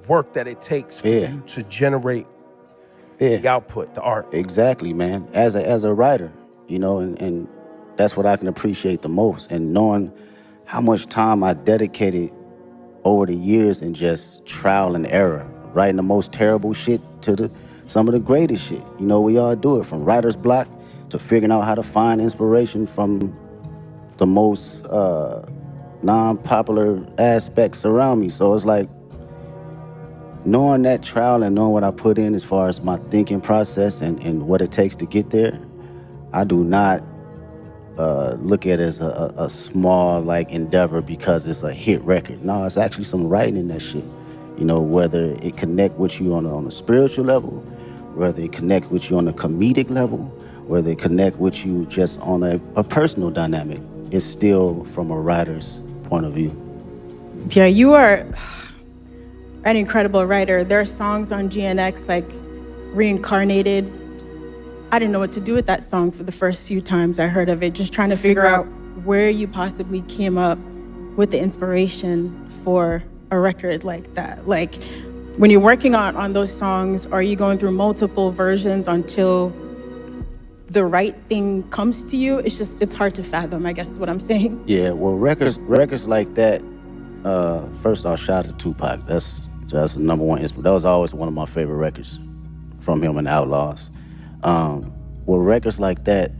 work that it takes for you to generate the output, the art. Exactly, man. As a writer, you know, and that's what I can appreciate the most. And knowing how much time I dedicated over the years in just trial and error, writing the most terrible shit to some of the greatest shit. You know, we all do it, from writer's block to figuring out how to find inspiration from the most non-popular aspects around me. So it's like, knowing that trial and knowing what I put in as far as my thinking process and what it takes to get there, I do not look at it as a small like endeavor because it's a hit record. No, it's actually some writing in that shit. You know, whether it connect with you on a spiritual level, whether it connect with you on a comedic level, whether it connect with you just on a personal dynamic, it's still from a writer's point of view. Yeah, you are an incredible writer. There are songs on GNX like Reincarnated. I didn't know what to do with that song for the first few times I heard of it, just trying to figure out where you possibly came up with the inspiration for a record like that. Like, when you're working on those songs, are you going through multiple versions until the right thing comes to you? It's hard to fathom, I guess is what I'm saying. Yeah, well, records like that, first off, shout out to Tupac. That's the number one inspiration. That was always one of my favorite records from him and Outlaws. With records like that,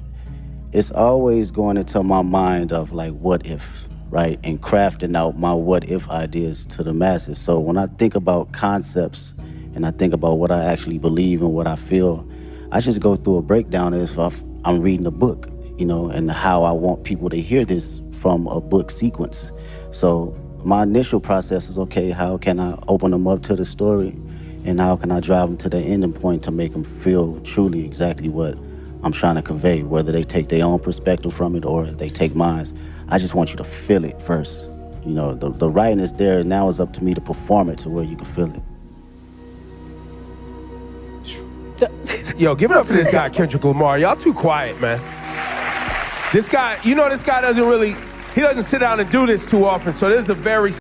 it's always going into my mind of like, what if, right? And crafting out my what if ideas to the masses. So when I think about concepts and I think about what I actually believe and what I feel, I just go through a breakdown as if I'm reading a book, you know, and how I want people to hear this from a book sequence. So my initial process is, okay, how can I open them up to the story? And how can I drive them to the ending point to make them feel truly exactly what I'm trying to convey, whether they take their own perspective from it or they take mine. I just want you to feel it first. You know, the writing is there, and now it's up to me to perform it to where you can feel it. Yo, give it up for this guy, Kendrick Lamar. Y'all too quiet, man. This guy, you know, this guy doesn't sit down and do this too often, so this is a very